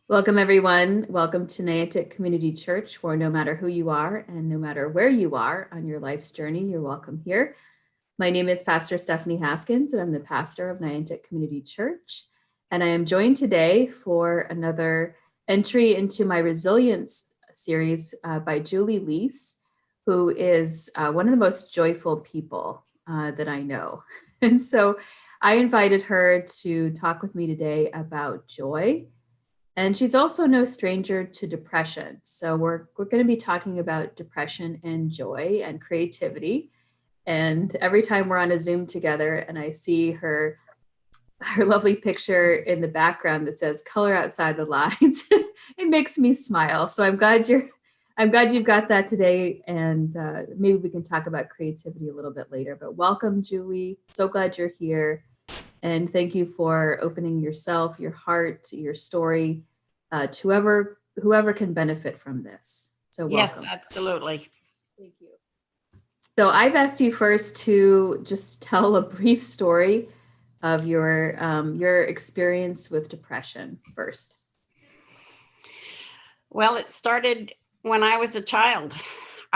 Welcome, everyone. Welcome to Niantic Community Church, where no matter who you are and no matter where you are on your life's journey, you're welcome here. My name is Pastor Stephanie Haskins, and I'm the pastor of Niantic Community Church. And I am joined today for another entry into my resilience series by Julie Leis, who is one of the most joyful people that I know. And so I invited her to talk with me today about joy. And she's also no stranger to depression. So we're going to be talking about depression and joy and creativity. And every time we're on a Zoom together and I see her lovely picture in the background that says color outside the lines, it makes me smile. So I'm glad you've got that today. And maybe we can talk about creativity a little bit later. But welcome, Julie. So glad you're here. And thank you for opening yourself, your heart, your story to whoever can benefit from this. So Yes, welcome. absolutely. Thank you. So I've asked you first to just tell a brief story of your experience with depression first. Well, it started when I was a child.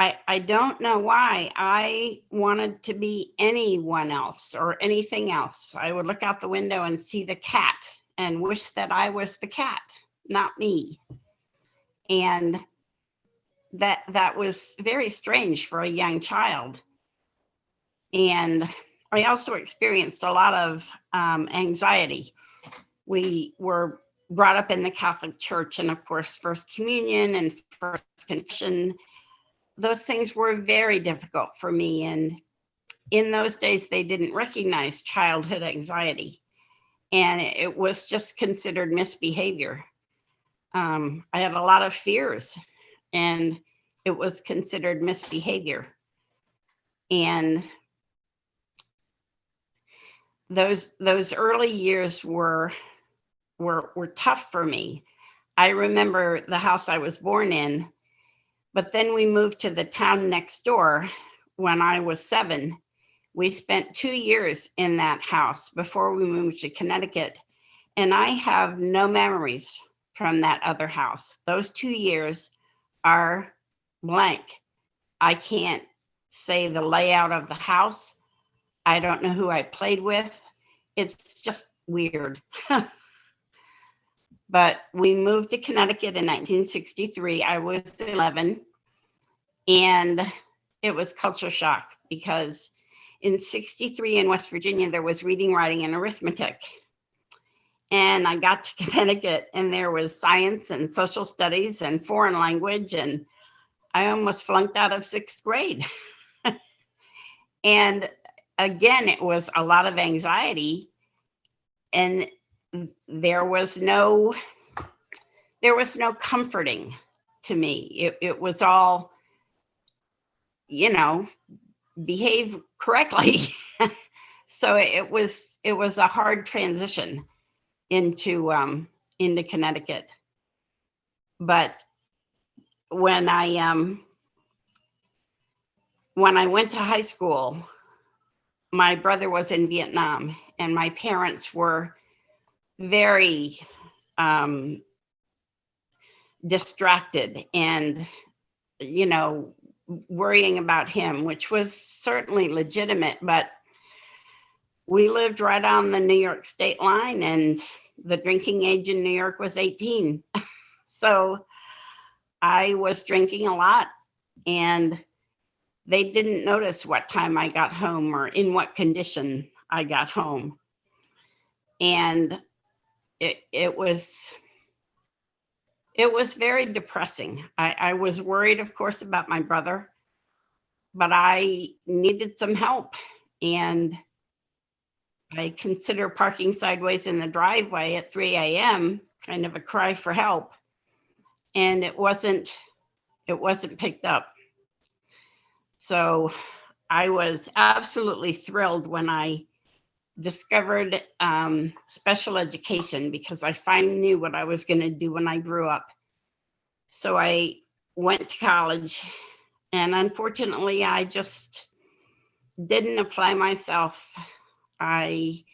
I don't know why I wanted to be anyone else or anything else. I would look out the window and see the cat and wish that I was the cat, not me. And that was very strange for a young child. And I also experienced a lot of anxiety. We were brought up in the Catholic Church, and of course, First Communion and First Confession. Those things were very difficult for me. And in those days, they didn't recognize childhood anxiety, and it was just considered misbehavior. I had a lot of fears, and it was considered misbehavior. And those early years were tough for me. I remember the house I was born in, but then we moved to the town next door when I was 7. We spent 2 years in that house before we moved to Connecticut, and I have no memories from that other house. Those 2 years are blank. I can't say the layout of the house. I don't know who I played with. It's just weird. But we moved to Connecticut in 1963. I was 11, and it was culture shock because in 63 in West Virginia, there was reading, writing, and arithmetic. And I got to Connecticut, and there was science and social studies and foreign language, and I almost flunked out of 6th grade. And again, it was a lot of anxiety, and there was no comforting to me. It was all, behave correctly. So it was a hard transition into Connecticut. But when I went to high school, my brother was in Vietnam, and my parents were very distracted and, worrying about him, which was certainly legitimate. But we lived right on the New York state line, and the drinking age in New York was 18. So I was drinking a lot, and they didn't notice what time I got home or in what condition I got home. And it was very depressing. I was worried, of course, about my brother, but I needed some help. And I consider parking sideways in the driveway at 3 a.m. kind of a cry for help. And it wasn't picked up. So I was absolutely thrilled when I discovered special education, because I finally knew what I was going to do when I grew up. So I went to college, and unfortunately, I just didn't apply myself. I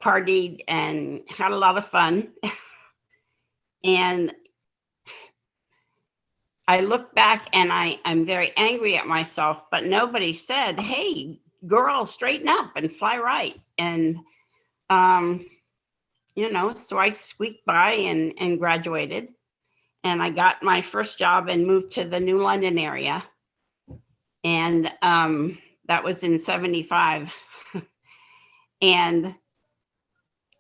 partied and had a lot of fun. And I look back and I'm very angry at myself, but nobody said, hey, girl, straighten up and fly right. And, so I squeaked by and graduated. And I got my first job and moved to the New London area. And that was in 75. And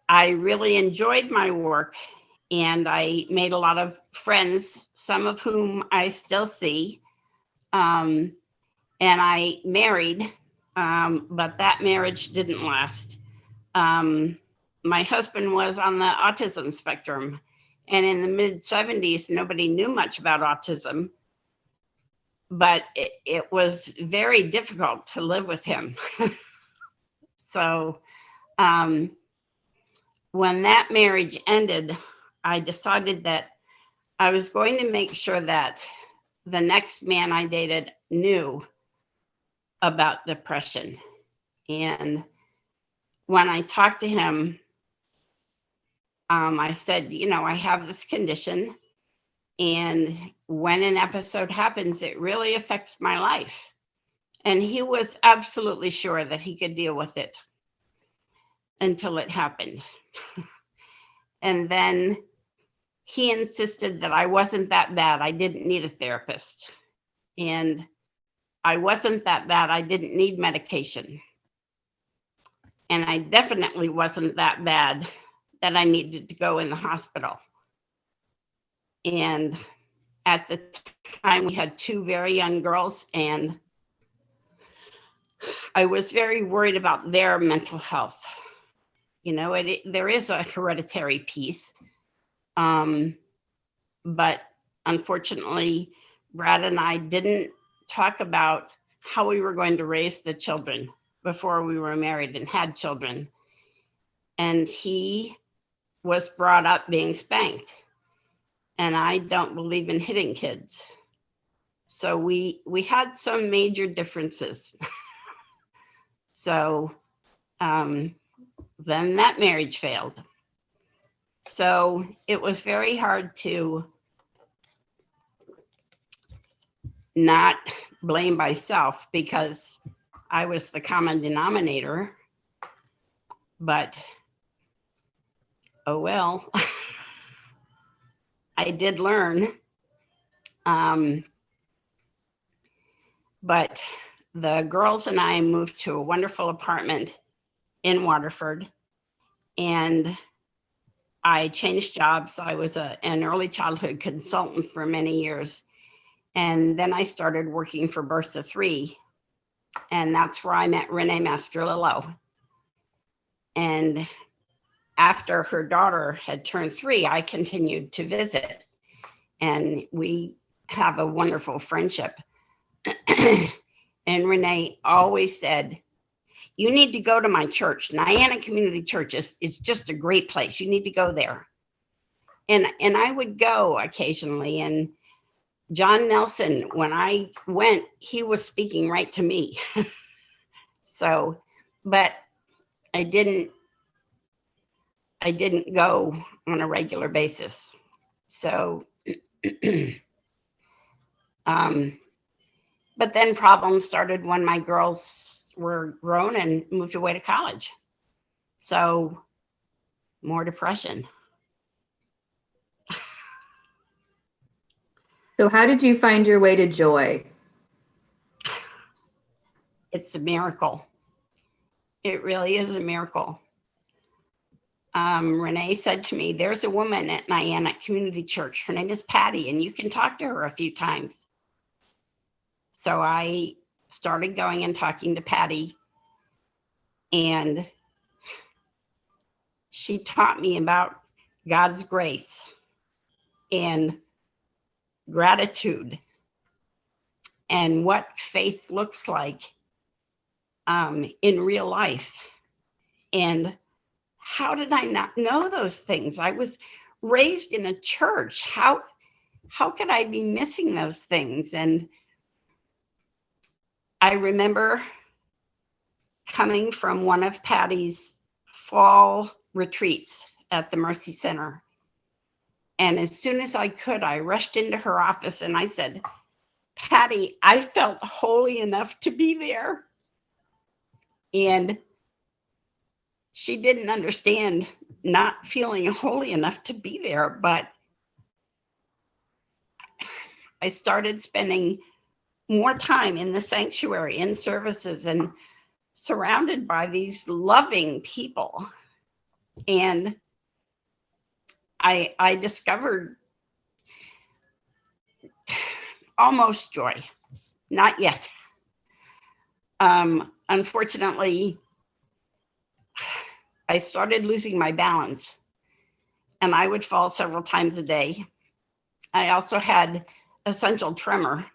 I really enjoyed my work. And I made a lot of friends, some of whom I still see. And I married, but that marriage didn't last. My husband was on the autism spectrum. And in the mid 70s, nobody knew much about autism. But it was very difficult to live with him. So when that marriage ended, I decided that I was going to make sure that the next man I dated knew about depression. And when I talked to him, I said, I have this condition. And when an episode happens, it really affects my life. And he was absolutely sure that he could deal with it until it happened. And then he insisted that I wasn't that bad. I didn't need a therapist. And I wasn't that bad. I didn't need medication. And I definitely wasn't that bad that I needed to go in the hospital. And at the time, we had 2 very young girls, and I was very worried about their mental health. There is a hereditary piece. But unfortunately, Brad and I didn't talk about how we were going to raise the children before we were married and had children. And he was brought up being spanked. And I don't believe in hitting kids. So we had some major differences. So then that marriage failed. So it was very hard to not blame myself because I was the common denominator. But oh well, I did learn. But the girls and I moved to a wonderful apartment in Waterford, and I changed jobs. I was an early childhood consultant for many years. And then I started working for Birth to 3. And that's where I met Renee Mastrolillo. And after her daughter had turned 3, I continued to visit. And we have a wonderful friendship. And Renee always said, you need to go to my church. Niantic Community Church is just a great place. You need to go there. And I would go occasionally. And John Nelson, when I went, he was speaking right to me. So, but I didn't go on a regular basis. So, but then problems started when my girls were grown and moved away to college. So more depression. So how did you find your way to joy? It's a miracle. It really is a miracle. Renee said to me, there's a woman at Niantic Community Church. Her name is Patty, and you can talk to her a few times. So I started going and talking to Patty, and she taught me about God's grace and gratitude and what faith looks like in real life. And how did I not know those things? I was raised in a church. How could I be missing those things? And I remember coming from one of Patty's fall retreats at the Mercy Center. And as soon as I could, I rushed into her office and I said, Patty, I felt holy enough to be there. And she didn't understand not feeling holy enough to be there, but I started spending more time in the sanctuary, in services, and surrounded by these loving people. And I discovered almost joy, not yet. Unfortunately, I started losing my balance and I would fall several times a day. I also had essential tremor.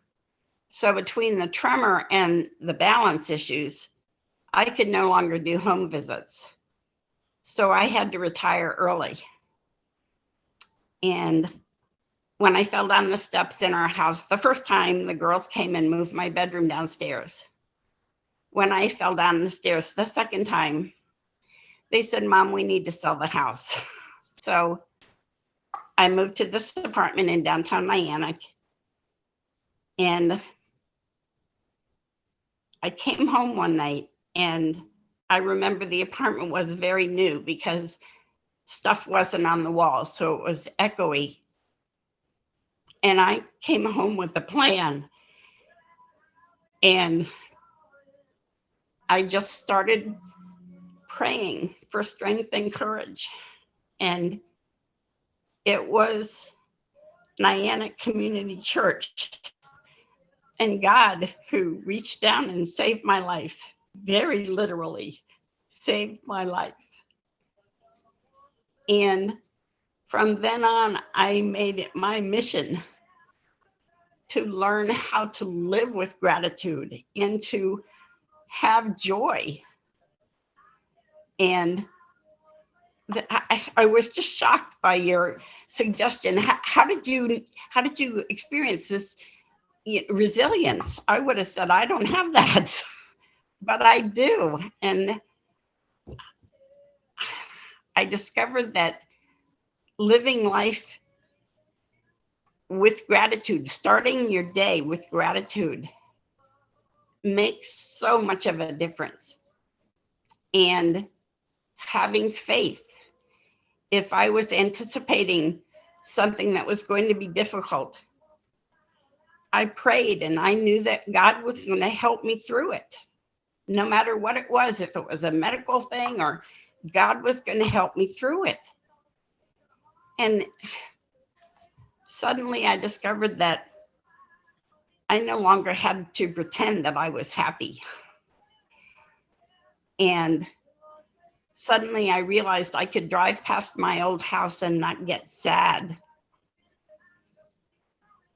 So between the tremor and the balance issues, I could no longer do home visits. So I had to retire early. And when I fell down the steps in our house, the first time the girls came and moved my bedroom downstairs. When I fell down the stairs the second time, they said, Mom, we need to sell the house. So I moved to this apartment in downtown Niantic. And I came home one night and I remember the apartment was very new because stuff wasn't on the walls. So it was echoey. And I came home with a plan. And I just started praying for strength and courage. And it was Niantic Community Church and God who reached down and saved my life, very literally saved my life. And from then on, I made it my mission to learn how to live with gratitude and to have joy. And I was just shocked by your suggestion. How did you experience this resilience? I would have said, I don't have that, but I do. And I discovered that living life with gratitude, starting your day with gratitude, makes so much of a difference. And having faith. If I was anticipating something that was going to be difficult, I prayed and I knew that God was going to help me through it. No matter what it was, if it was a medical thing or God was going to help me through it. And suddenly I discovered that I no longer had to pretend that I was happy. And suddenly I realized I could drive past my old house and not get sad.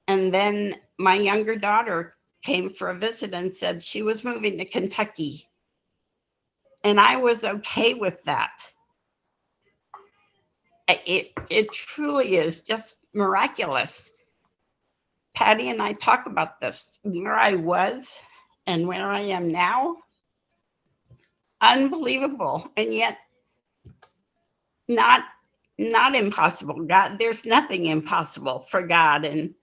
And then my younger daughter came for a visit and said she was moving to Kentucky. And I was okay with that. It truly is just miraculous. Patty and I talk about this, where I was and where I am now. Unbelievable. And yet not impossible. God, there's nothing impossible for God. And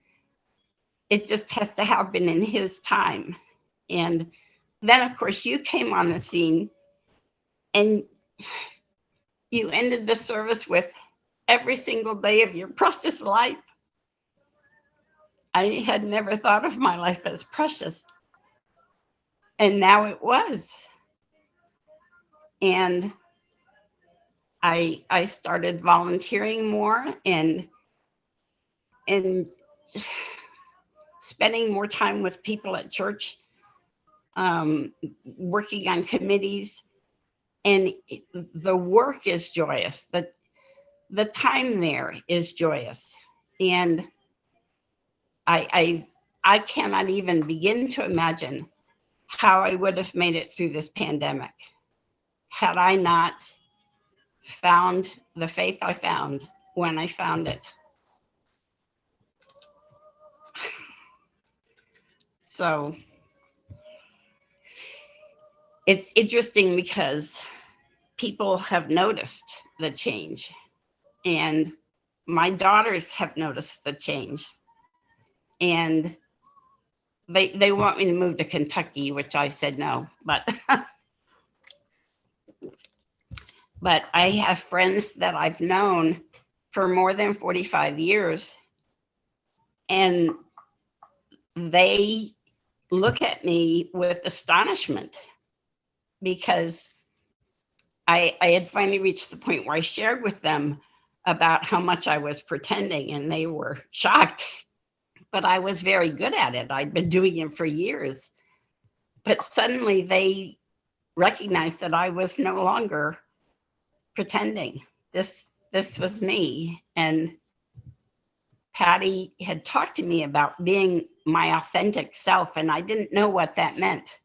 it just has to happen in his time. And then, of course, you came on the scene and you ended the service with every single day of your precious life. I had never thought of my life as precious. And now it was. And I started volunteering more and spending more time with people at church, working on committees. And the work is joyous. The time there is joyous. And I cannot even begin to imagine how I would have made it through this pandemic had I not found the faith I found when I found it. So it's interesting because people have noticed the change. And my daughters have noticed the change, and they want me to move to Kentucky, which I said no, but but I have friends that I've known for more than 45 years, and they look at me with astonishment because I had finally reached the point where I shared with them about how much I was pretending, and they were shocked. But I was very good at it. I'd been doing it for years. But suddenly they recognized that I was no longer pretending. This was me. And Patty had talked to me about being my authentic self, and I didn't know what that meant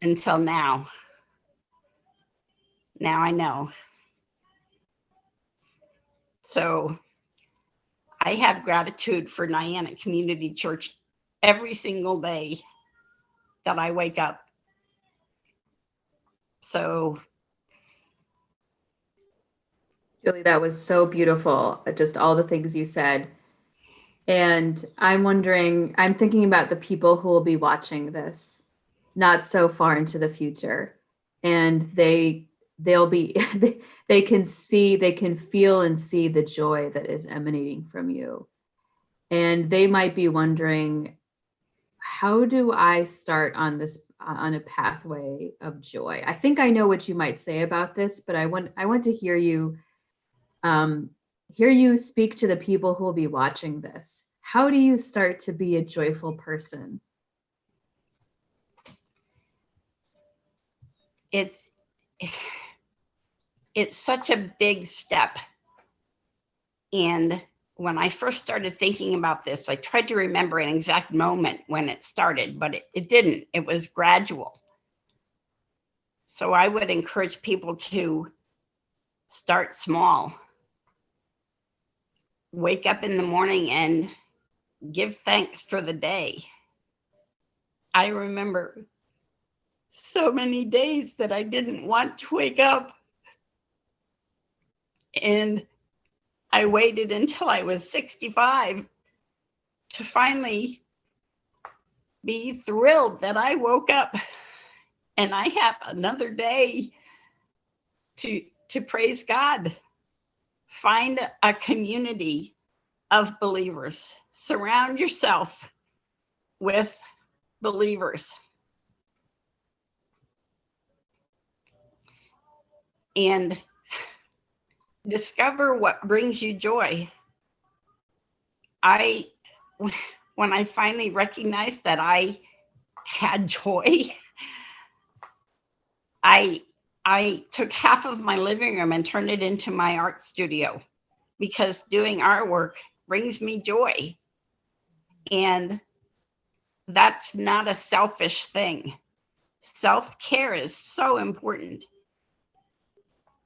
until now. Now I know. So I have gratitude for Niantic Community Church every single day that I wake up. So, Julie, that was so beautiful. Just all the things you said. And I'm wondering, I'm thinking about the people who will be watching this not so far into the future. And they'll be they can see, they can feel and see the joy that is emanating from you. And they might be wondering, how do I start on this on a pathway of joy? I think I know what you might say about this, but I want to um, hear you speak to the people who will be watching this. How do you start to be a joyful person? it's it's such a big step. And when I first started thinking about this, I tried to remember an exact moment when it started, but it didn't. It was gradual. So I would encourage people to start small. Wake up in the morning and give thanks for the day. I remember so many days that I didn't want to wake up. And I waited until I was 65 to finally be thrilled that I woke up and I have another day to praise God. Find a community of believers. Surround yourself with believers. And discover what brings you joy. When I finally recognized that I had joy, I took half of my living room and turned it into my art studio, because doing artwork brings me joy. And that's not a selfish thing. Self-care is so important.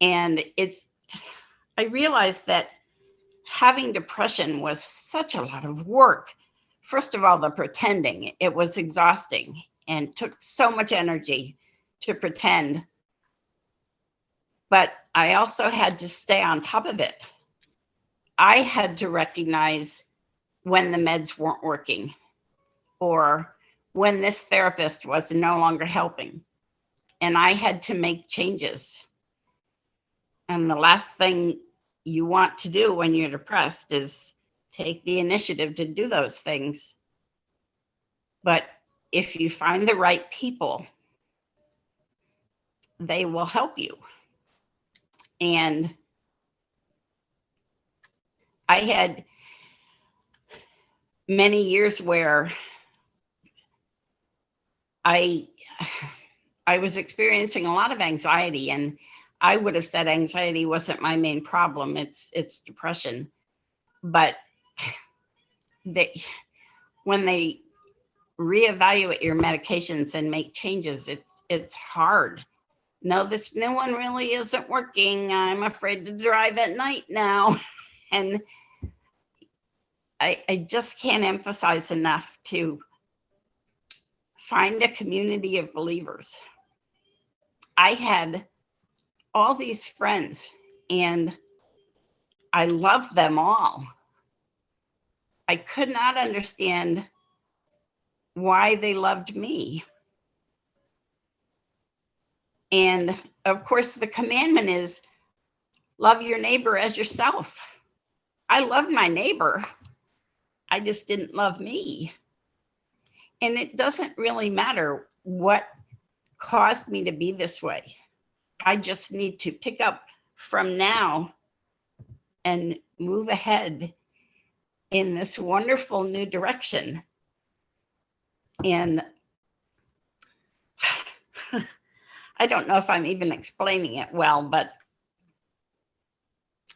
And I realized that having depression was such a lot of work. First of all, the pretending, it was exhausting and took so much energy to pretend. But I also had to stay on top of it. I had to recognize when the meds weren't working, or when this therapist was no longer helping. And I had to make changes. And the last thing you want to do when you're depressed is take the initiative to do those things. But if you find the right people, they will help you. And I had many years where I was experiencing a lot of anxiety, and I would have said anxiety wasn't my main problem. It's depression. But when they reevaluate your medications and make changes, it's hard. No, this new one really isn't working. I'm afraid to drive at night now. And I just can't emphasize enough to find a community of believers. I had all these friends, and I love them all. I could not understand why they loved me. And of course, the commandment is love your neighbor as yourself. I loved my neighbor. I just didn't love me. And it doesn't really matter what caused me to be this way. I just need to pick up from now and move ahead in this wonderful new direction. And I don't know if I'm even explaining it well, but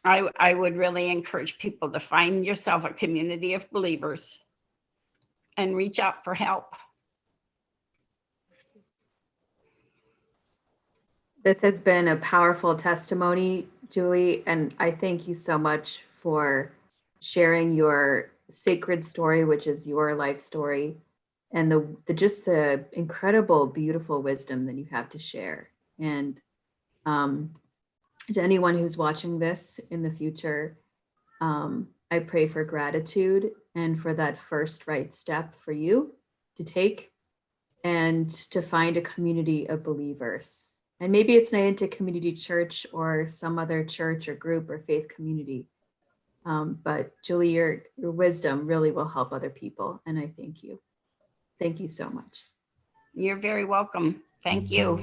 I would really encourage people to find yourself a community of believers and reach out for help. This has been a powerful testimony, Julie, and I thank you so much for sharing your sacred story, which is your life story, and the incredible, beautiful wisdom that you have to share. And to anyone who's watching this in the future, I pray for gratitude and for that first right step for you to take and to find a community of believers. And maybe it's Niantic Community Church or some other church or group or faith community. But Julie, your wisdom really will help other people. And I thank you. Thank you so much. You're very welcome. Thank you.